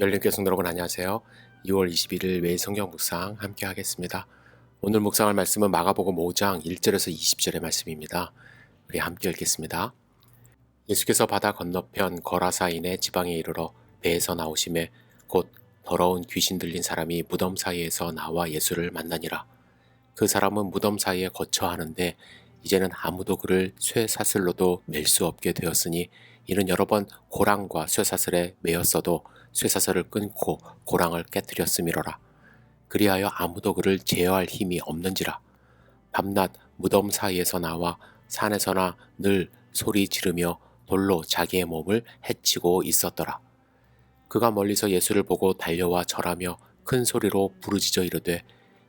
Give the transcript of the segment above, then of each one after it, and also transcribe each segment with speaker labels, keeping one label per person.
Speaker 1: 열린교회 성도 여러분 안녕하세요. 2월 21일 매일 성경 묵상 함께 하겠습니다. 오늘 묵상할 말씀은 마가복음 5장 1절에서 20절의 말씀입니다. 우리 함께 읽겠습니다. 예수께서 바다 건너편 거라사인의 지방에 이르러 배에서 나오심에 곧 더러운 귀신 들린 사람이 무덤 사이에서 나와 예수를 만나니라. 그 사람은 무덤 사이에 거처하는데 이제는 아무도 그를 쇠사슬로도 맬 수 없게 되었으니 이는 여러 번 고랑과 쇠사슬에 매였어도 쇠사슬을 끊고 고랑을 깨뜨렸음이로라. 그리하여 아무도 그를 제어할 힘이 없는지라. 밤낮 무덤 사이에서 나와 산에서나 늘 소리 지르며 돌로 자기의 몸을 해치고 있었더라. 그가 멀리서 예수를 보고 달려와 절하며 큰 소리로 부르짖어 이르되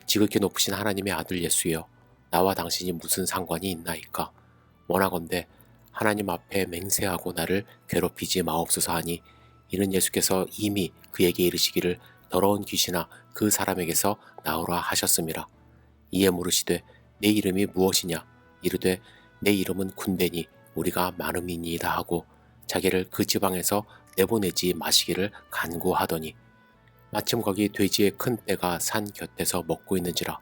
Speaker 1: 지극히 높으신 하나님의 아들 예수여, 나와 당신이 무슨 상관이 있나이까. 원하건대 하나님 앞에 맹세하고 나를 괴롭히지 마옵소서 하니 이는 예수께서 이미 그에게 이르시기를 더러운 귀신아 그 사람에게서 나오라 하셨음이라. 이에 물으시되 내 이름이 무엇이냐. 이르되 내 이름은 군대니 우리가 많음이니이다 하고 자기를 그 지방에서 내보내지 마시기를 간구하더니 마침 거기 돼지의 큰 떼가 산 곁에서 먹고 있는지라.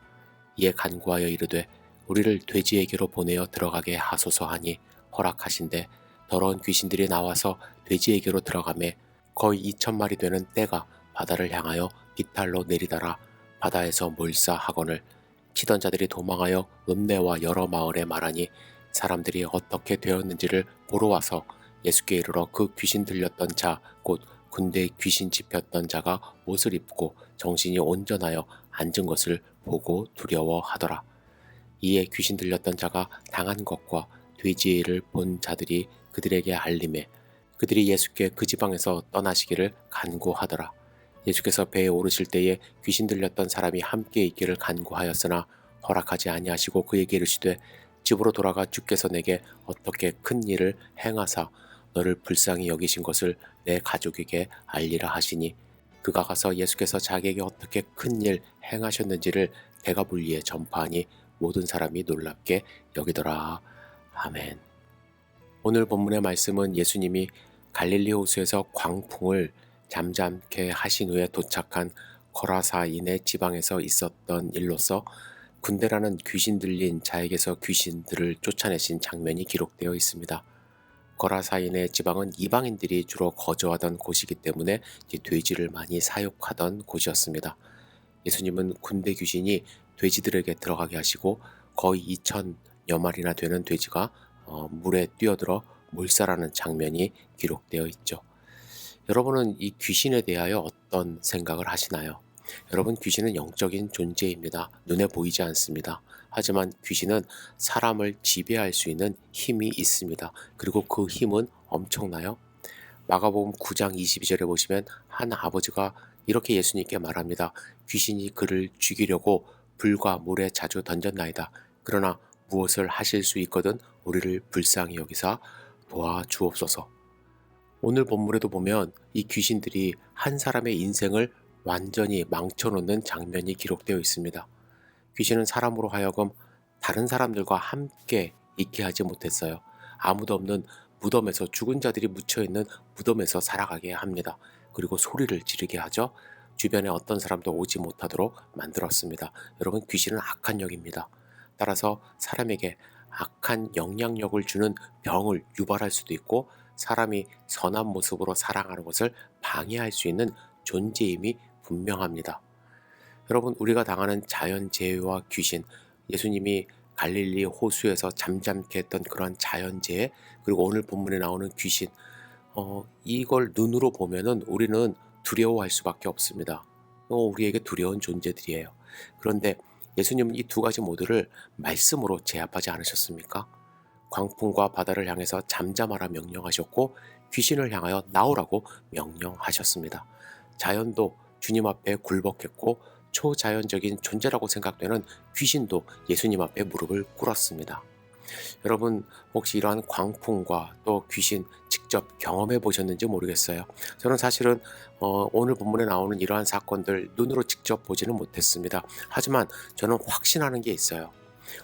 Speaker 1: 이에 간구하여 이르되 우리를 돼지에게로 보내어 들어가게 하소서 하니 허락하신대 더러운 귀신들이 나와서 돼지에게로 들어가매 거의 2,000마리 되는 떼가 바다를 향하여 비탈로 내리다라 바다에서 몰사하거늘 치던 자들이 도망하여 읍내와 여러 마을에 말하니 사람들이 어떻게 되었는지를 보러 와서 예수께 이르러 그 귀신 들렸던 자 곧 군대에 귀신 집혔던 자가 옷을 입고 정신이 온전하여 앉은 것을 보고 두려워하더라. 이에 귀신 들렸던 자가 당한 것과 돼지의 일을 본 자들이 그들에게 알림해 그들이 예수께 그 지방에서 떠나시기를 간구하더라. 예수께서 배에 오르실 때에 귀신 들렸던 사람이 함께 있기를 간구하였으나 허락하지 아니하시고 그에게 이르시되 집으로 돌아가 주께서 내게 어떻게 큰 일을 행하사 너를 불쌍히 여기신 것을 내 가족에게 알리라 하시니 그가 가서 예수께서 자기에게 어떻게 큰 일 행하셨는지를 대가불리에 전파하니 모든 사람이 놀랍게 여기더라. 아멘. 오늘 본문의 말씀은 예수님이 갈릴리 호수에서 광풍을 잠잠케 하신 후에 도착한 거라사인의 지방에서 있었던 일로서 군대라는 귀신 들린 자에게서 귀신들을 쫓아내신 장면이 기록되어 있습니다. 거라사인의 지방은 이방인들이 주로 거주하던 곳이기 때문에 돼지를 많이 사육하던 곳이었습니다. 예수님은 군대 귀신이 돼지들에게 들어가게 하시고 거의 2,000여 마리나 되는 돼지가 물에 뛰어들어 몰살하는 장면이 기록되어 있죠. 여러분은 이 귀신에 대하여 어떤 생각을 하시나요? 여러분, 귀신은 영적인 존재입니다. 눈에 보이지 않습니다. 하지만 귀신은 사람을 지배할 수 있는 힘이 있습니다. 그리고 그 힘은 엄청나요. 마가복음 9장 22절에 보시면 한 아버지가 이렇게 예수님께 말합니다. 귀신이 그를 죽이려고 불과 물에 자주 던졌나이다. 그러나 무엇을 하실 수 있거든 우리를 불쌍히 여기사 도와주옵소서. 오늘 본문에도 보면 이 귀신들이 한 사람의 인생을 완전히 망쳐놓는 장면이 기록되어 있습니다. 귀신은 사람으로 하여금 다른 사람들과 함께 있게 하지 못했어요. 아무도 없는 무덤에서 죽은 자들이 묻혀있는 무덤에서 살아가게 합니다. 그리고 소리를 지르게 하죠. 주변에 어떤 사람도 오지 못하도록 만들었습니다. 여러분, 귀신은 악한 영입니다. 따라서 사람에게 악한 영향력을 주는 병을 유발할 수도 있고 사람이 선한 모습으로 살아가는 것을 방해할 수 있는 존재임이 분명합니다. 여러분, 우리가 당하는 자연재해와 귀신, 예수님이 갈릴리 호수에서 잠잠케 했던 그러한 자연재해, 그리고 오늘 본문에 나오는 귀신, 이걸 눈으로 보면은 우리는 두려워할 수밖에 없습니다. 우리에게 두려운 존재들이에요. 그런데 예수님은 이 두 가지 모두를 말씀으로 제압하지 않으셨습니까? 광풍과 바다를 향해서 잠잠하라 명령하셨고 귀신을 향하여 나오라고 명령하셨습니다. 자연도 주님 앞에 굴복했고 초자연적인 존재라고 생각되는 귀신도 예수님 앞에 무릎을 꿇었습니다. 여러분, 혹시 이러한 광풍과 또 귀신 직접 경험해 보셨는지 모르겠어요. 저는 사실은 오늘 본문에 나오는 이러한 사건들 눈으로 직접 보지는 못했습니다. 하지만 저는 확신하는 게 있어요.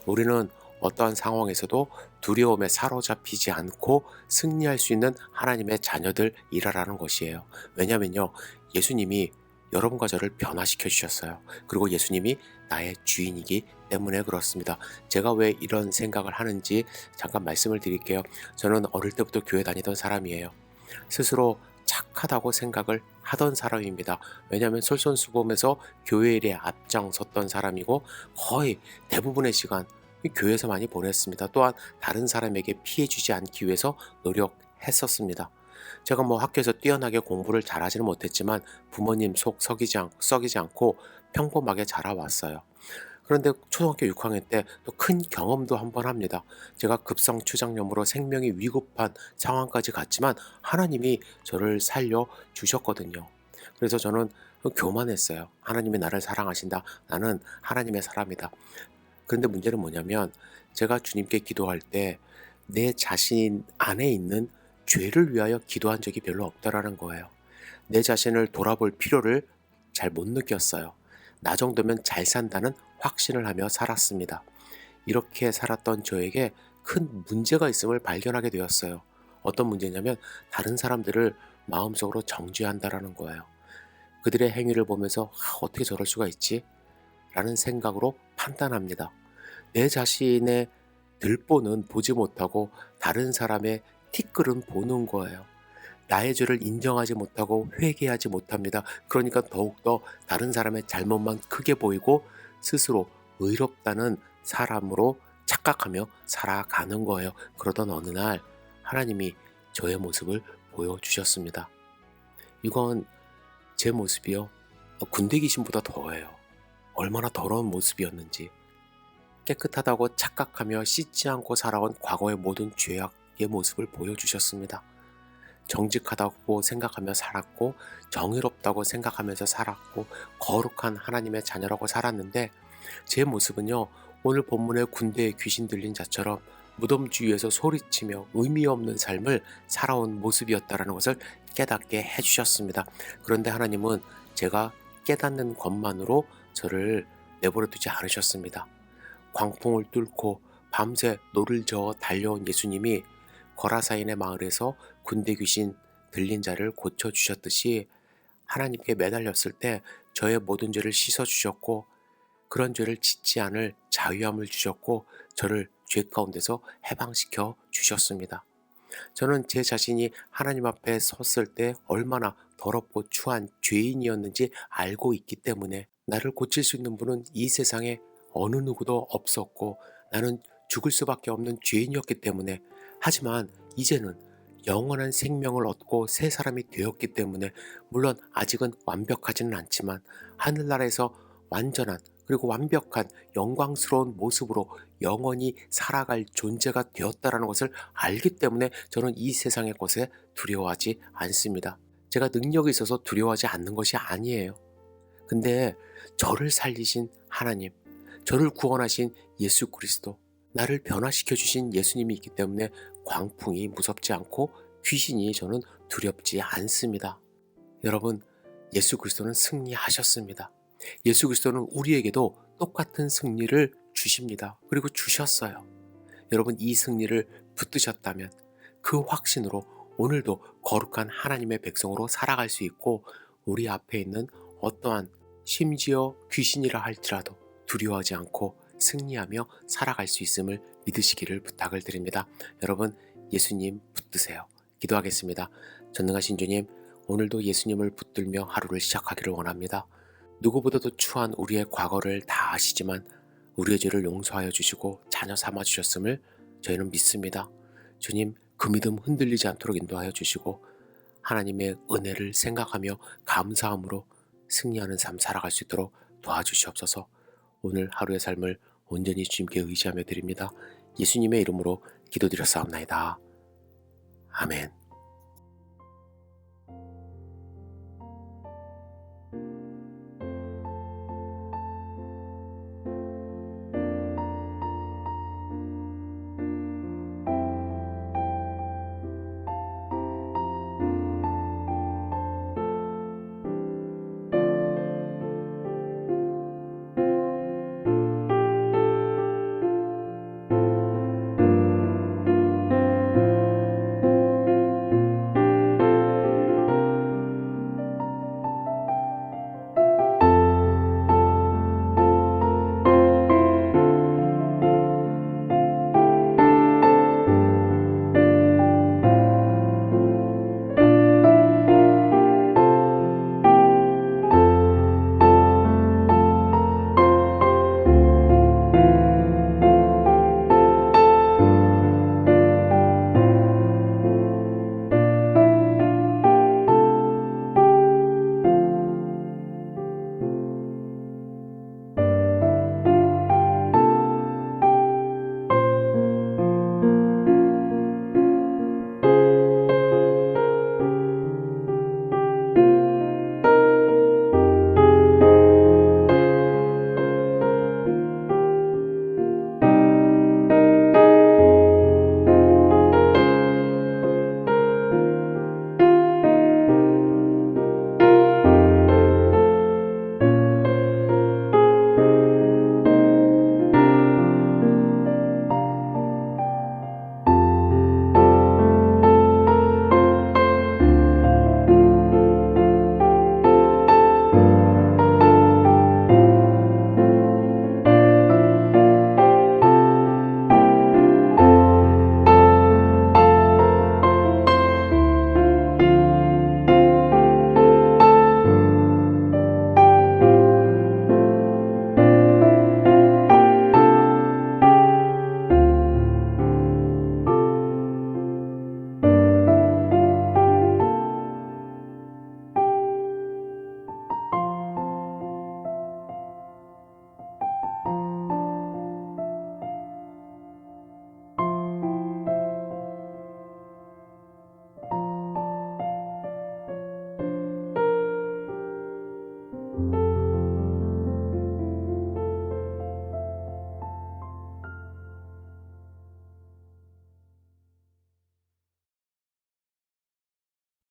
Speaker 1: 우리는 어떠한 상황에서도 두려움에 사로잡히지 않고 승리할 수 있는 하나님의 자녀들이라는 것이에요. 왜냐면요, 예수님이 여러분과 저를 변화시켜 주셨어요. 그리고 예수님이 나의 주인이기 때문에 그렇습니다. 제가 왜 이런 생각을 하는지 잠깐 말씀을 드릴게요. 저는 어릴 때부터 교회 다니던 사람이에요. 스스로 착하다고 생각을 하던 사람입니다. 왜냐하면 솔선수범해서 교회 일에 앞장섰던 사람이고 거의 대부분의 시간 교회에서 많이 보냈습니다. 또한 다른 사람에게 피해 주지 않기 위해서 노력했었습니다. 제가 학교에서 뛰어나게 공부를 잘하지는 못했지만 부모님 속 썩이지 않고 평범하게 자라왔어요. 그런데 초등학교 6학년 때 또 큰 경험도 한번 합니다. 제가 급성추장염으로 생명이 위급한 상황까지 갔지만 하나님이 저를 살려 주셨거든요. 그래서 저는 교만했어요. 하나님이 나를 사랑하신다. 나는 하나님의 사람이다. 그런데 문제는 뭐냐면 제가 주님께 기도할 때 내 자신 안에 있는 죄를 위하여 기도한 적이 별로 없더라는 거예요. 내 자신을 돌아볼 필요를 잘 못 느꼈어요. 나 정도면 잘 산다는 확신을 하며 살았습니다. 이렇게 살았던 저에게 큰 문제가 있음을 발견하게 되었어요. 어떤 문제냐면 다른 사람들을 마음속으로 정죄한다라는 거예요. 그들의 행위를 보면서 어떻게 저럴 수가 있지? 라는 생각으로 판단합니다. 내 자신의 들보는 보지 못하고 다른 사람의 티끌은 보는 거예요. 나의 죄를 인정하지 못하고 회개하지 못합니다. 그러니까 더욱더 다른 사람의 잘못만 크게 보이고 스스로 의롭다는 사람으로 착각하며 살아가는 거예요. 그러던 어느 날 하나님이 저의 모습을 보여주셨습니다. 이건 제 모습이요. 군대 귀신보다 더해요. 얼마나 더러운 모습이었는지. 깨끗하다고 착각하며 씻지 않고 살아온 과거의 모든 죄악의 모습을 보여주셨습니다. 정직하다고 생각하며 살았고 정의롭다고 생각하면서 살았고 거룩한 하나님의 자녀라고 살았는데 제 모습은요, 오늘 본문의 군대에 귀신 들린 자처럼 무덤 주위에서 소리치며 의미 없는 삶을 살아온 모습이었다는 것을 깨닫게 해주셨습니다. 그런데 하나님은 제가 깨닫는 것만으로 저를 내버려 두지 않으셨습니다. 광풍을 뚫고 밤새 노를 저어 달려온 예수님이 거라사인의 마을에서 군대 귀신 들린 자를 고쳐주셨듯이 하나님께 매달렸을 때 저의 모든 죄를 씻어주셨고 그런 죄를 짓지 않을 자유함을 주셨고 저를 죄 가운데서 해방시켜 주셨습니다. 저는 제 자신이 하나님 앞에 섰을 때 얼마나 더럽고 추한 죄인이었는지 알고 있기 때문에 나를 고칠 수 있는 분은 이 세상에 어느 누구도 없었고 나는 죽을 수밖에 없는 죄인이었기 때문에 하지만 이제는 영원한 생명을 얻고 새 사람이 되었기 때문에 물론 아직은 완벽하지는 않지만 하늘나라에서 완전한 그리고 완벽한 영광스러운 모습으로 영원히 살아갈 존재가 되었다라는 것을 알기 때문에 저는 이 세상의 것에 두려워하지 않습니다. 제가 능력이 있어서 두려워하지 않는 것이 아니에요. 근데 저를 살리신 하나님, 저를 구원하신 예수 그리스도, 나를 변화시켜 주신 예수님이 있기 때문에 광풍이 무섭지 않고 귀신이 저는 두렵지 않습니다. 여러분, 예수 그리스도는 승리하셨습니다. 예수 그리스도는 우리에게도 똑같은 승리를 주십니다. 그리고 주셨어요. 여러분, 이 승리를 붙드셨다면 그 확신으로 오늘도 거룩한 하나님의 백성으로 살아갈 수 있고 우리 앞에 있는 어떠한 심지어 귀신이라 할지라도 두려워하지 않고 승리하며 살아갈 수 있음을 믿으시기를 부탁을 드립니다. 여러분, 예수님 붙드세요. 기도하겠습니다. 전능하신 주님, 오늘도 예수님을 붙들며 하루를 시작하기를 원합니다. 누구보다도 추한 우리의 과거를 다 아시지만 우리의 죄를 용서하여 주시고 자녀 삼아 주셨음을 저희는 믿습니다. 주님, 그 믿음 흔들리지 않도록 인도하여 주시고 하나님의 은혜를 생각하며 감사함으로 승리하는 삶 살아갈 수 있도록 도와주시옵소서. 오늘 하루의 삶을 온전히 주님께 의지하며 드립니다. 예수님의 이름으로 기도드렸사옵나이다. 아멘.